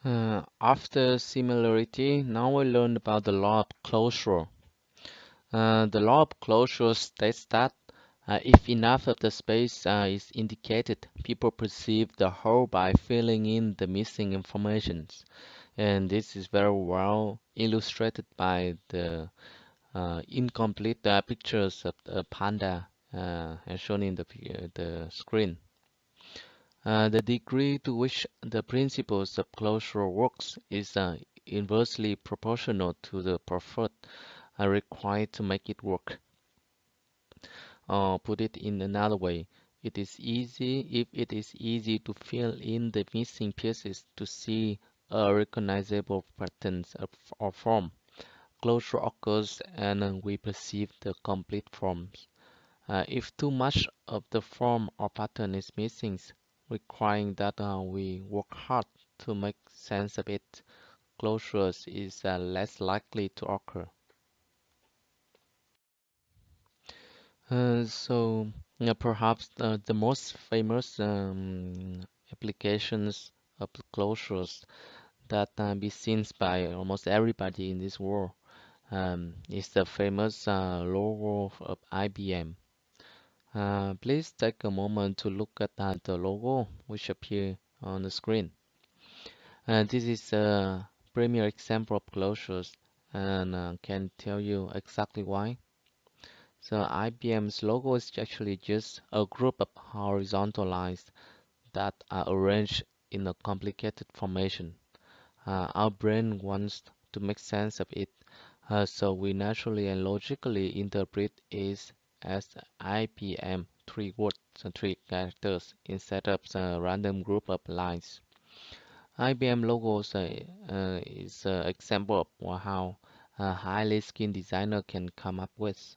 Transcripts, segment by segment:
After similarity, now we learned about the law of closure. The law of closure states that if enough of the space is indicated, people perceive the whole by filling in the missing informations. And this is very well illustrated by the incomplete pictures of the panda as shown in the screen. The degree to which the principles of closure works is inversely proportional to the effort required to make it work. Or put it in another way, if it is easy to fill in the missing pieces to see a recognizable patterns or form, closure occurs and we perceive the complete forms. If too much of the form or pattern is missing, requiring that we work hard to make sense of it, closures is less likely to occur. Perhaps the most famous applications of closures that be seen by almost everybody in this world is the famous logo of IBM. Please take a moment to look at the logo which appear on the screen. This is a premier example of closures and can tell you exactly why. So IBM's logo is actually just a group of horizontal lines that are arranged in a complicated formation. Our brain wants to make sense of it, so we naturally and logically interpret it as IBM three words and three characters instead of a random group of lines. IBM logos is an example of how a highly skilled designer can come up with.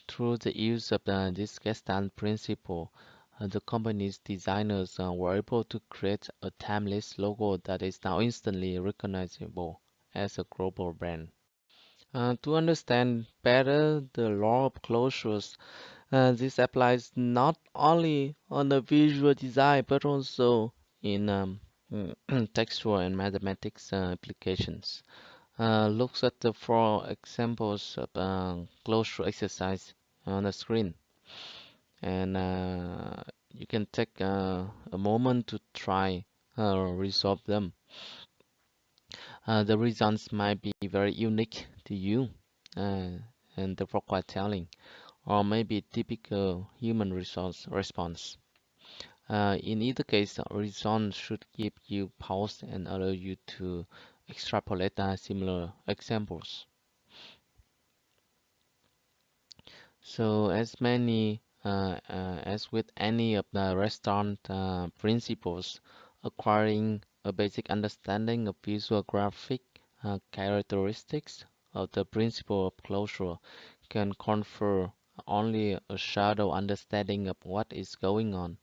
Through the use of this Gestalt principle, the company's designers were able to create a timeless logo that is now instantly recognizable as a global brand. To understand better the law of closures, this applies not only on the visual design but also in textual and mathematics applications. Looks at the four examples of closure exercise on the screen, and you can take a moment to try resolve them. The results might be very unique to you, uh, and therefore quite telling, or maybe typical human resource response. In either case, the results should give you pause and allow you to extrapolate similar examples. So as with any of the restaurant principles, acquiring a basic understanding of visual graphic characteristics of the principle of closure can confer only a shadow understanding of what is going on.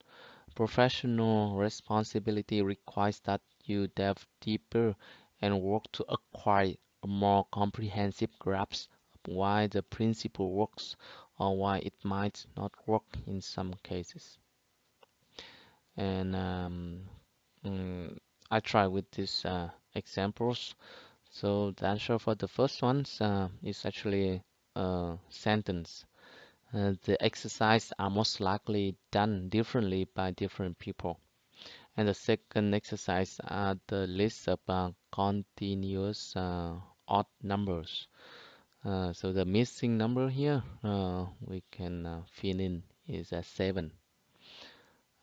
Professional responsibility requires that you delve deeper and work to acquire a more comprehensive grasp of why the principle works or why it might not work in some cases. And mm, I try with these examples. So the answer for the first one is actually a sentence. The exercise are most likely done differently by different people. And the second exercise are the list of continuous odd numbers. So the missing number here we can fill in is 7.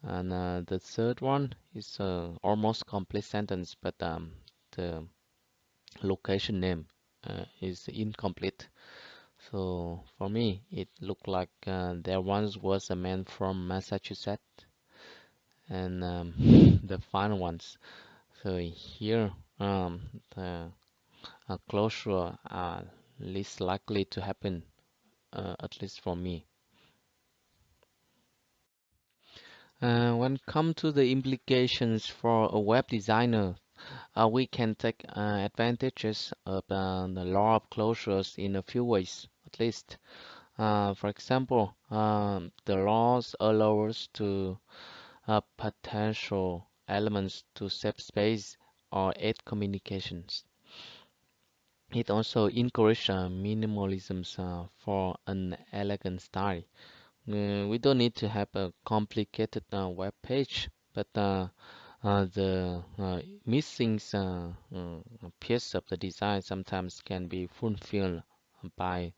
And the third one is almost complete sentence, but the location name is incomplete. So for me, it looked like there once was a man from Massachusetts, and the final ones. So here, the closure are least likely to happen, at least for me. When come to the implications for a web designer, we can take advantages of the law of closures in a few ways, at least. For example, the laws allow us to potential elements to save space or aid communications. It also encourages minimalism for an elegant style. We don't need to have a complicated web page, but the missing piece of the design sometimes can be fulfilled by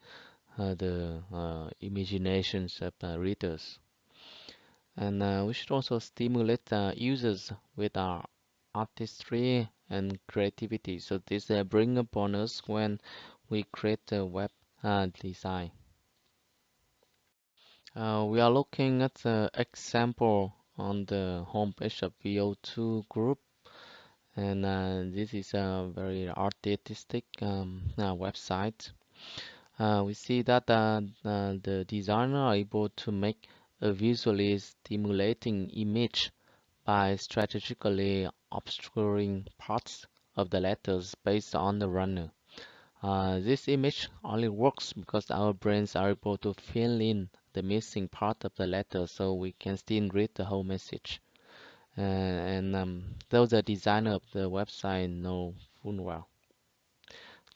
the imaginations of readers. And we should also stimulate users with our artistry and creativity. So this bring upon us when we create a web design. We are looking at the example on the homepage of VO2 group, and this is a very artistic website. We see that the designer are able to make a visually stimulating image by strategically obscuring parts of the letters based on the runner. This image only works because our brains are able to fill in the missing part of the letter so we can still read the whole message. And though the designer of the website know full well.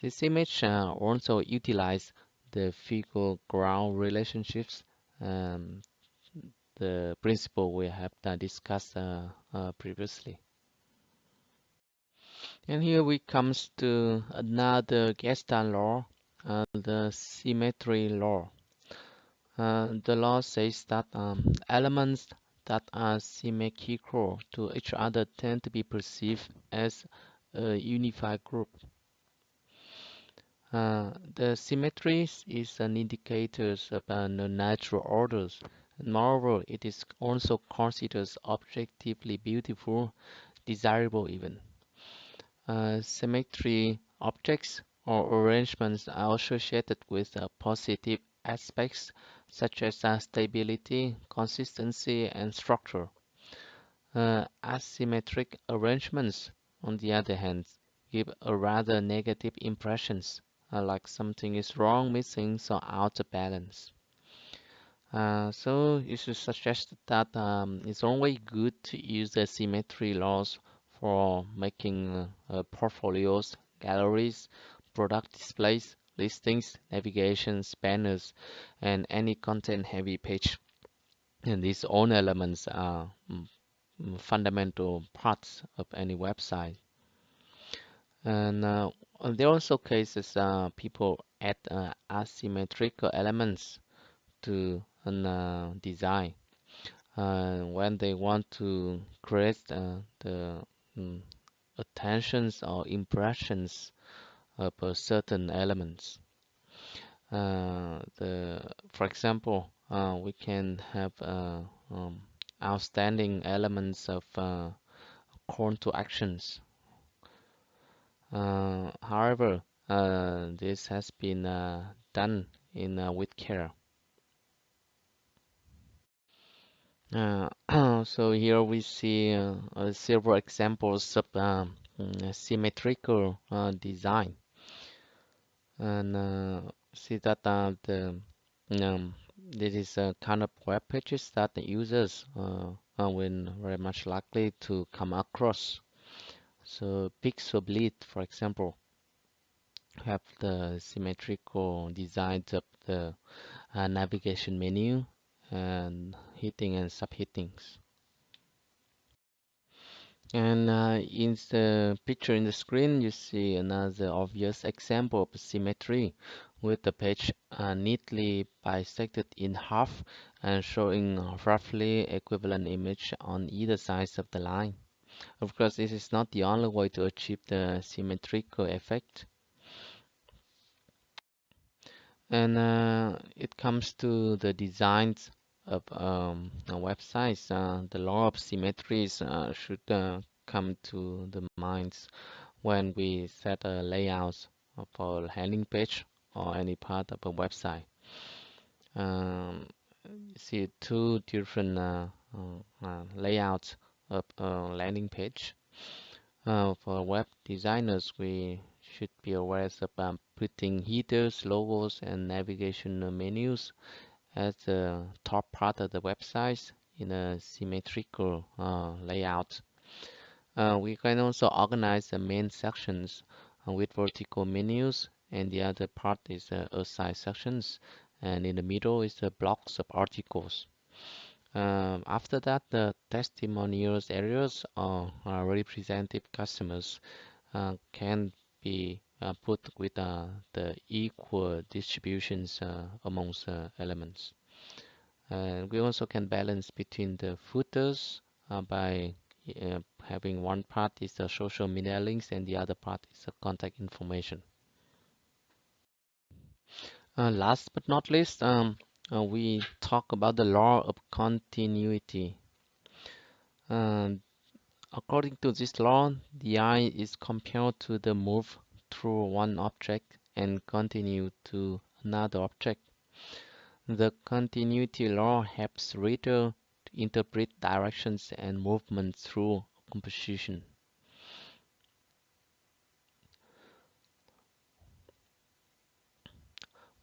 This image also utilize the figure-ground relationships, um, the principle we have discussed previously. And here we comes to another Gestalt law, the symmetry law. The law says that elements that are symmetrical to each other tend to be perceived as a unified group. The symmetry is an indicator of the natural orders. Moreover, it is also considered objectively beautiful, desirable even. Symmetry objects or arrangements are associated with positive aspects such as stability, consistency, and structure. Asymmetric arrangements, on the other hand, give a rather negative impressions, like something is wrong, missing, or out of balance. So you should suggest that it's always good to use the symmetry laws for making portfolios, galleries, product displays, listings, navigations, banners, and any content-heavy page. And these own elements are fundamental parts of any website. And there are also cases people add asymmetrical elements to a design when they want to create the mm, attentions or impressions of certain elements. For example, we can have um, outstanding elements of call to actions. However, this has been done with care. So here we see several examples of symmetrical design, and see that this is a kind of web pages that the users will very much likely to come across. So Pixelbleed, for example, have the symmetrical designs of the navigation menu and hitting and subhittings. And in the picture in the screen, you see another obvious example of symmetry with the page neatly bisected in half and showing roughly equivalent image on either side of the line. Of course, this is not the only way to achieve the symmetrical effect. And it comes to the designs of websites. The law of symmetries should come to the minds when we set a layout of a landing page or any part of a website. Um, See two different layouts of a landing page. For web designers, we should be aware of putting headers, logos, and navigation menus at the top part of the website in a symmetrical layout. We can also organize the main sections with vertical menus, and the other part is aside sections, and in the middle is the blocks of articles. After that, the testimonials areas are representative customers can be put with the equal distributions amongst elements. And we also can balance between the footers by having one part is the social media links and the other part is the contact information. Last but not least, we talk about the law of continuity. Uh, According to this law, the eye is compelled to the move through one object and continue to another object. The continuity law helps reader to interpret directions and movement through composition.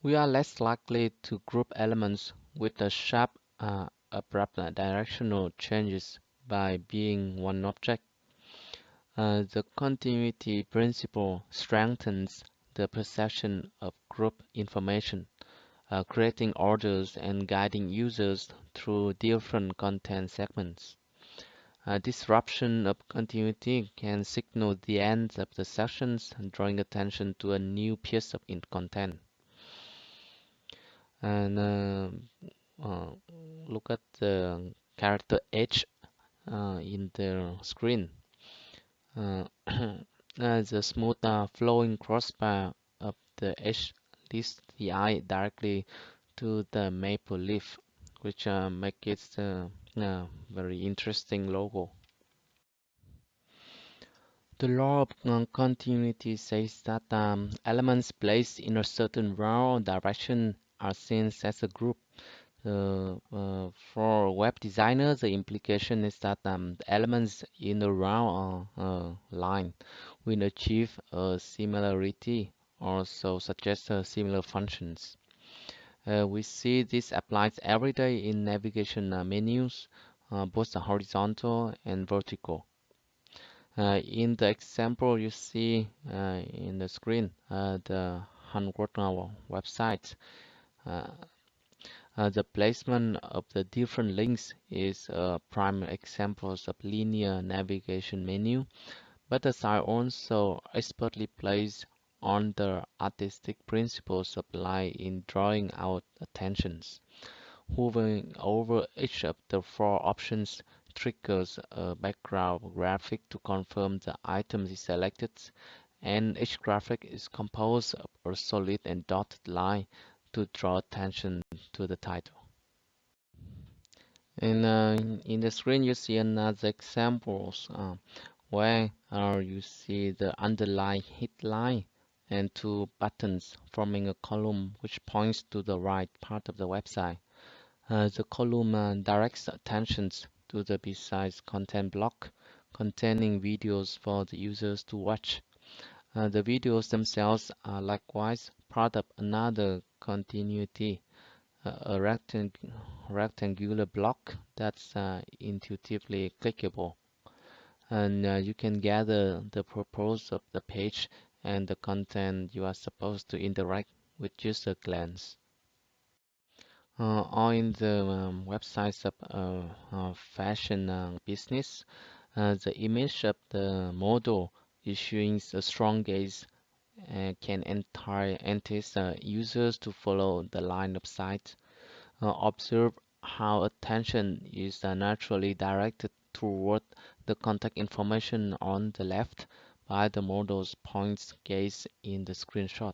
We are less likely to group elements with the sharp, abrupt directional changes by being one object. The continuity principle strengthens the perception of group information, creating orders and guiding users through different content segments. Disruption of continuity can signal the end of the sections, drawing attention to a new piece of content. And uh, look at the character H in the screen. Uh, the smooth flowing crossbar of the H leads the eye directly to the maple leaf, which make it a very interesting logo. The law of continuity says that elements placed in a certain row or direction are seen as a group. For web designers, the implication is that the elements in a row or line will achieve a similarity, also suggest similar functions. We see this applies every day in navigation menus, both horizontal and vertical. In the example you see in the screen, the Hanwha website, uh, the placement of the different links is prime examples of linear navigation menu, but as I also expertly placed on the artistic principles applied in drawing out attentions. Hovering over each of the four options triggers a background graphic to confirm the item is selected, and each graphic is composed of a solid and dotted line to draw attention to the title. And in the screen, you see another examples where you see the underlying headline and two buttons forming a column which points to the right part of the website. The column directs attention to the besides content block containing videos for the users to watch. The videos themselves are likewise part of another continuity, a rectangular block that's intuitively clickable. And you can gather the purpose of the page and the content you are supposed to interact with just a glance. Or in the websites of fashion business, the image of the model issuing a strong gaze can entice users to follow the line of sight. Observe how attention is naturally directed toward the contact information on the left by the model's points gaze in the screenshot.